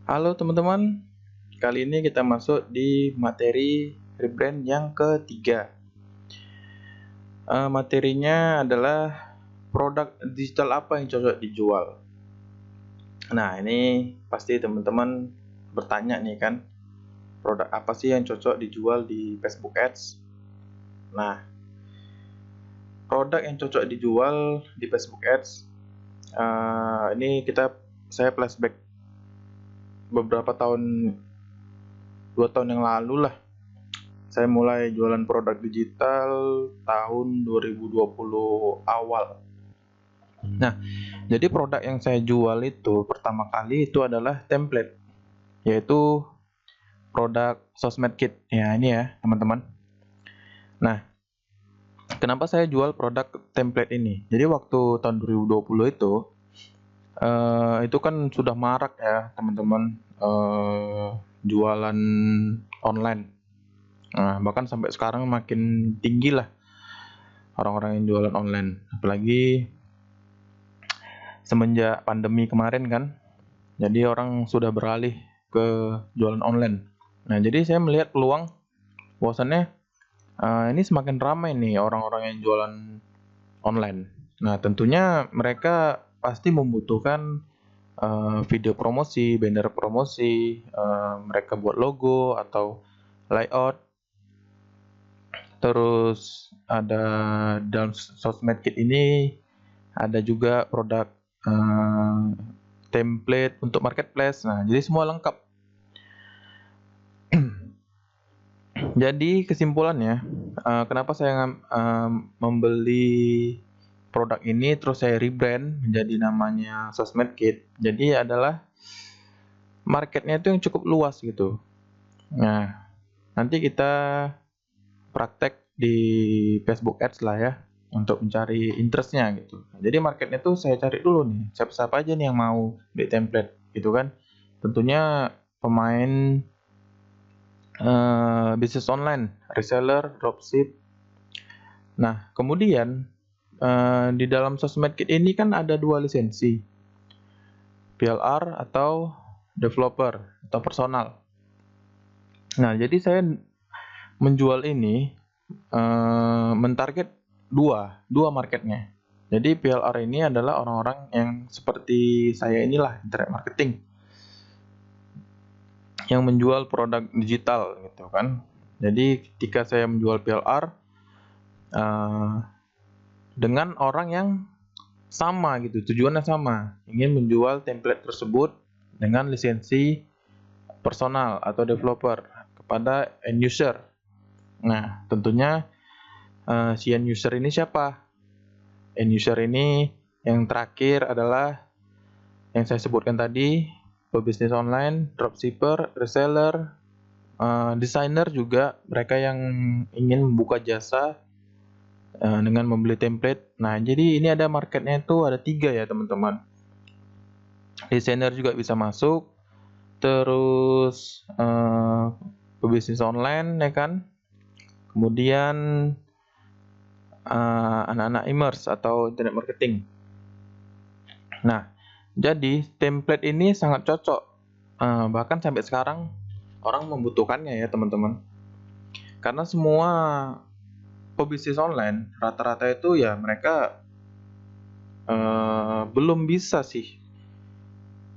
Halo teman-teman, kali ini kita masuk di materi rebrand yang ketiga. Materinya adalah produk digital apa yang cocok dijual. Nah, ini pasti teman-teman bertanya nih kan, produk apa sih yang cocok dijual di Facebook Ads? Nah, produk yang cocok dijual di Facebook Ads, ini saya flashback beberapa tahun, 2 tahun yang lalu lah. Saya mulai jualan produk digital tahun 2020 awal. Nah, jadi produk yang saya jual itu pertama kali itu adalah template, yaitu produk sosmed kit. Ya, ini ya, teman-teman. Nah, kenapa saya jual produk template ini? Jadi waktu tahun 2020 itu kan sudah marak ya, teman-teman, jualan online. Nah, bahkan sampai sekarang makin tinggi lah orang-orang yang jualan online, apalagi semenjak pandemi kemarin kan. Jadi orang sudah beralih ke jualan online. Nah, jadi saya melihat peluang bahwasannya ini semakin ramai nih orang-orang yang jualan online. Nah, tentunya mereka pasti membutuhkan video promosi, banner promosi, mereka buat logo atau layout. Terus ada dalam sosmed kit ini ada juga produk template untuk marketplace. Nah, jadi semua lengkap. Jadi kesimpulannya, kenapa saya membeli produk ini terus saya rebrand menjadi namanya Sosmed Kit. Jadi adalah marketnya itu yang cukup luas gitu. Nah, nanti kita praktek di Facebook Ads lah ya untuk mencari interestnya gitu. Jadi marketnya tuh saya cari dulu nih, siapa-siapa aja nih yang mau beli template gitu kan. Tentunya pemain bisnis online, reseller, dropship. Nah, kemudian di dalam Sosmed Kit ini kan ada 2 lisensi, PLR atau developer atau personal. Nah, jadi saya menjual ini mentarget dua marketnya. Jadi PLR ini adalah orang-orang yang seperti saya inilah, internet marketing, yang menjual produk digital gitu kan. Jadi ketika saya menjual PLR dengan orang yang sama gitu, tujuannya sama, ingin menjual template tersebut dengan lisensi personal atau developer kepada end user. Nah, tentunya si end user ini siapa? End user ini yang terakhir adalah yang saya sebutkan tadi, pebisnis online, dropshipper, reseller, desainer juga, mereka yang ingin membuka jasa dengan membeli template. Nah, jadi ini ada marketnya itu ada 3 ya teman-teman. Desainer juga bisa masuk, terus pebisnis online ya kan, kemudian anak-anak e-commerce atau internet marketing. Nah, jadi template ini sangat cocok, bahkan sampai sekarang orang membutuhkannya ya teman-teman, karena semua pebisnis online rata-rata itu ya mereka belum bisa sih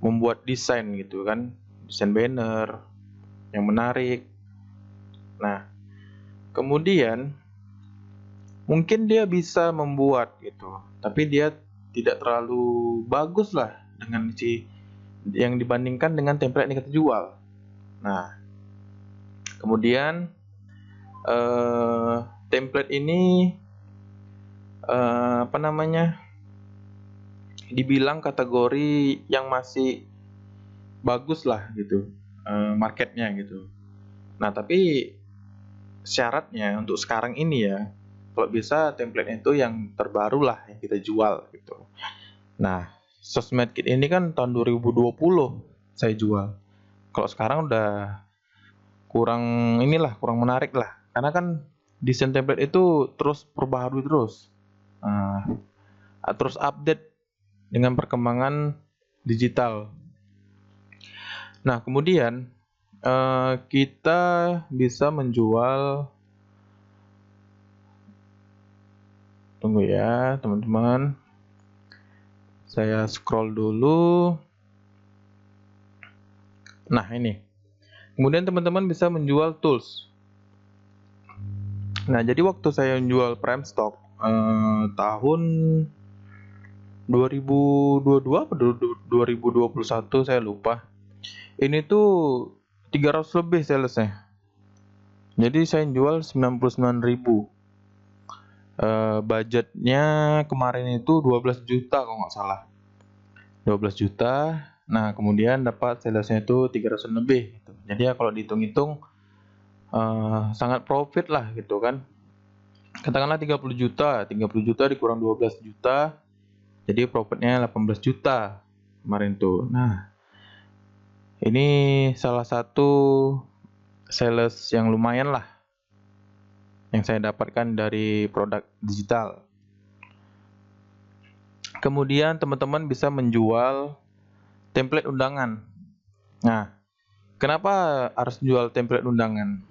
membuat desain gitu kan, desain banner yang menarik. Nah, kemudian mungkin dia bisa membuat gitu, tapi dia tidak terlalu bagus lah dengan si yang dibandingkan dengan template yang kita jual. Nah, kemudian template ini apa namanya, dibilang kategori yang masih bagus lah gitu, marketnya gitu. Nah, tapi syaratnya untuk sekarang ini ya, kalau bisa template itu yang terbaru lah yang kita jual gitu. Nah, Sosmed Kit ini kan tahun 2020 saya jual. Kalau sekarang udah kurang kurang menarik lah. Karena kan desain template itu terus perbaharui terus. Terus update dengan perkembangan digital. Nah, kemudian kita bisa menjual, tunggu ya teman-teman, saya scroll dulu. Nah, ini. Kemudian teman-teman bisa menjual tools. Nah, jadi waktu saya menjual prime stock tahun 2022 atau 2021 saya lupa. Ini tuh 300 lebih salesnya. Jadi saya jual 99.000. Budgetnya kemarin itu 12 juta kalau nggak salah. 12 juta. Nah, kemudian dapat salesnya itu 300 lebih gitu. Jadi ya kalau dihitung-hitung sangat profit lah gitu kan. Katakanlah 30 juta, 30 juta dikurang 12 juta, jadi profitnya 18 juta kemarin tuh. Nah, ini salah satu sales yang lumayan lah yang saya dapatkan dari produk digital. Kemudian teman-teman bisa menjual template undangan. Nah, kenapa harus jual template undangan?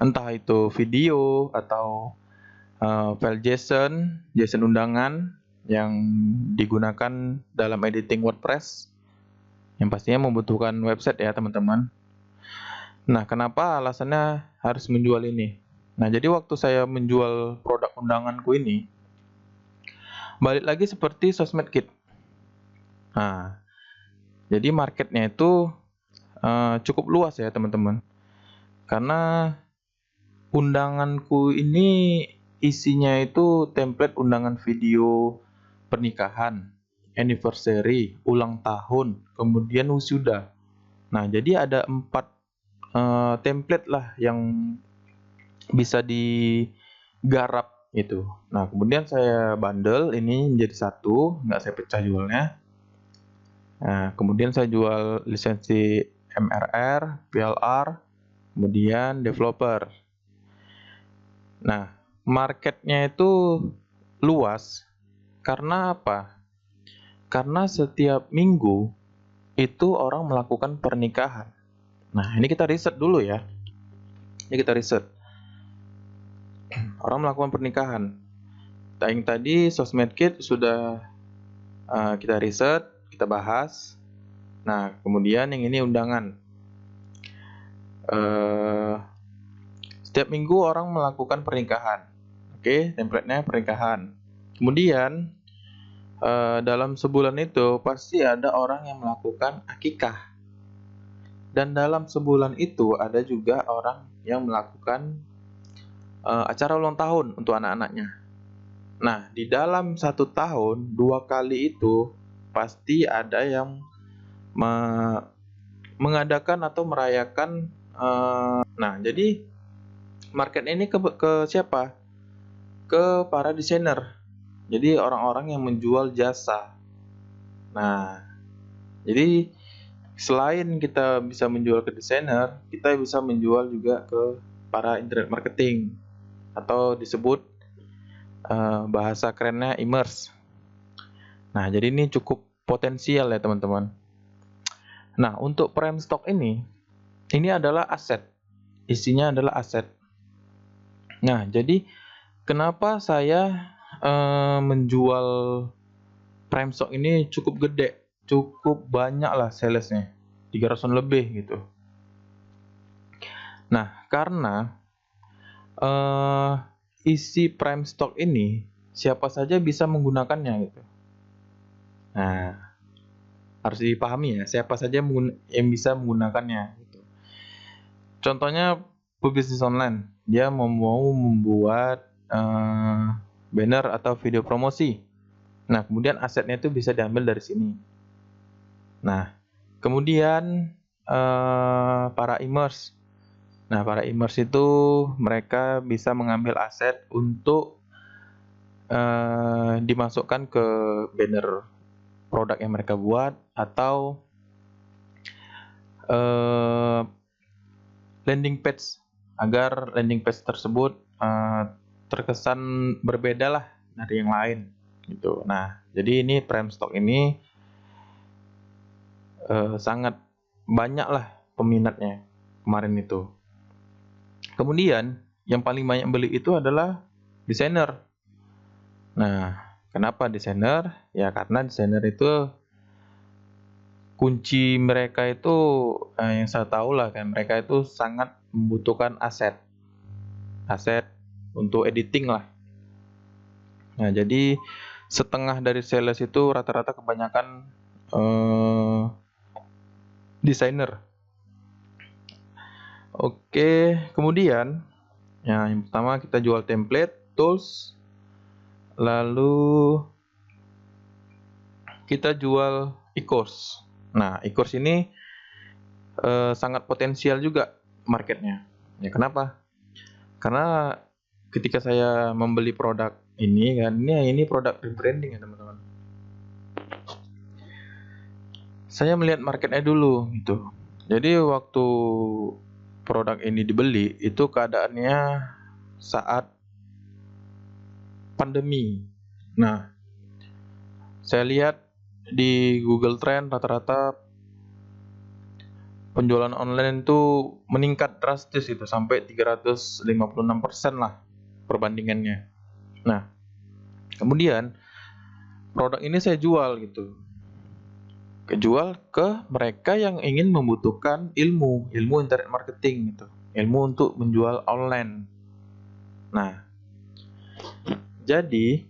Entah itu video atau file JSON, JSON undangan yang digunakan dalam editing WordPress, yang pastinya membutuhkan website ya teman-teman. Nah, kenapa alasannya harus menjual ini? Nah, jadi waktu saya menjual produk undanganku ini, balik lagi seperti Sosmed Kit. Nah, jadi marketnya itu cukup luas ya teman-teman. Karena undanganku ini isinya itu template undangan video pernikahan, anniversary, ulang tahun, kemudian wisuda. Nah, jadi ada 4 template lah yang bisa digarap itu. Nah, kemudian saya bundle ini menjadi satu, nggak saya pecah jualnya. Nah, kemudian saya jual lisensi MRR, PLR, kemudian developer. Nah, marketnya itu luas karena apa? Karena setiap minggu itu orang melakukan pernikahan. Nah, ini kita riset dulu ya. Ini kita riset. Orang melakukan pernikahan. Yang tadi Sosmed Kit sudah kita riset, kita bahas. Nah, kemudian yang ini undangan. Setiap minggu orang melakukan pernikahan. Oke, template-nya pernikahan. Kemudian dalam sebulan itu pasti ada orang yang melakukan akikah. Dan dalam sebulan itu ada juga orang yang melakukan acara ulang tahun untuk anak-anaknya. Nah, di dalam 1 tahun 2 kali itu pasti ada yang mengadakan atau merayakan. Nah, jadi market ini ke siapa? Ke para desainer. Jadi orang-orang yang menjual jasa. Nah, jadi selain kita bisa menjual ke desainer, kita bisa menjual juga ke para internet marketing atau disebut bahasa kerennya e-commerce. Nah, jadi ini cukup potensial ya teman-teman. Nah, untuk prime stock ini adalah aset. Isinya adalah aset. Nah, jadi kenapa saya menjual prime stock ini cukup gede, cukup banyak lah salesnya, 300 lebih gitu. Nah, karena isi prime stock ini siapa saja bisa menggunakannya gitu. Nah, harus dipahami ya, siapa saja yang bisa menggunakannya gitu. Contohnya pebisnis online, dia mau membuat banner atau video promosi. Nah, kemudian asetnya itu bisa diambil dari sini. Nah, kemudian para e-commerce. Nah, para e-commerce itu mereka bisa mengambil aset untuk dimasukkan ke banner produk yang mereka buat atau landing page, agar landing page tersebut terkesan berbeda lah dari yang lain gitu. Nah, jadi ini prime stock ini sangat banyak lah peminatnya kemarin itu. Kemudian yang paling banyak beli itu adalah desainer. Nah, kenapa desainer? Ya karena desainer itu kunci mereka itu, yang saya tahu lah kan, mereka itu sangat membutuhkan aset untuk editing lah. Nah, jadi setengah dari sales itu rata-rata kebanyakan desainer. Oke, kemudian ya yang pertama kita jual template, tools, lalu kita jual e-course. Nah, e-course ini sangat potensial juga marketnya. Ya kenapa? Karena ketika saya membeli produk ini kan, ini produk rebranding ya teman-teman. Saya melihat marketnya dulu gitu. Jadi waktu produk ini dibeli itu keadaannya saat pandemi. Nah, saya lihat di Google Trend rata-rata penjualan online itu meningkat drastis itu sampai 356% lah perbandingannya. Nah, kemudian produk ini saya jual gitu. Kejual ke mereka yang ingin membutuhkan ilmu internet marketing gitu. Ilmu untuk menjual online. Nah, jadi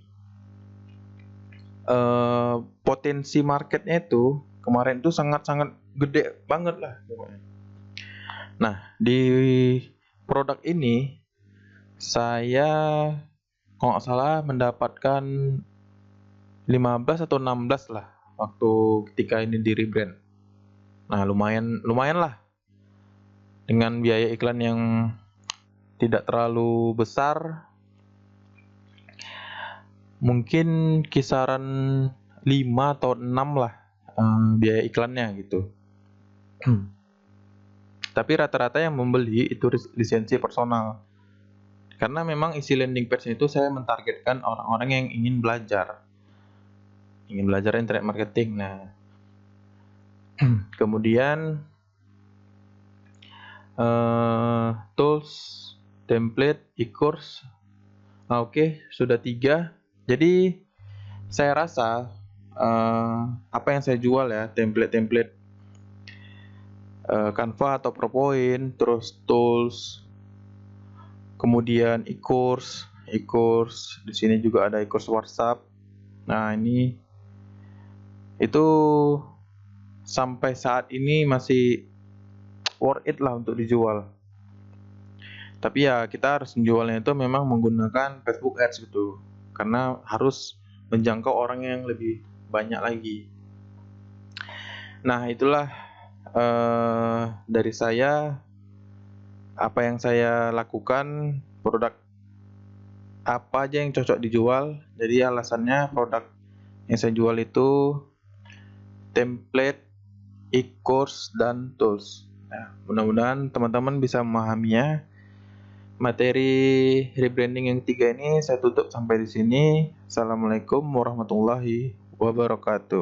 potensi marketnya itu kemarin itu sangat-sangat gede banget lah pokoknya. Nah, di produk ini saya kalau nggak salah mendapatkan 15 atau 16 lah waktu ketika ini di rebrand. Nah, lumayan lah dengan biaya iklan yang tidak terlalu besar. Mungkin kisaran 5 atau 6 lah biaya iklannya gitu. Tapi rata-rata yang membeli itu lisensi personal. Karena memang isi landing page itu saya mentargetkan orang-orang yang ingin belajar internet marketing. Nah, kemudian tools, template, e-course. Oke, sudah 3. Jadi saya rasa apa yang saya jual ya, template Canva atau ProPoint, terus tools, kemudian e-course di sini juga ada e-course WhatsApp. Nah, ini itu sampai saat ini masih worth it lah untuk dijual. Tapi ya kita harus menjualnya itu memang menggunakan Facebook Ads gitu, karena harus menjangkau orang yang lebih banyak lagi. Nah, itulah dari saya apa yang saya lakukan, produk apa aja yang cocok dijual. Jadi alasannya produk yang saya jual itu template, e-course, dan tools. Nah, mudah-mudahan teman-teman bisa memahaminya. Materi rebranding yang 3 ini saya tutup sampai di sini. Assalamualaikum warahmatullahi wabarakatuh.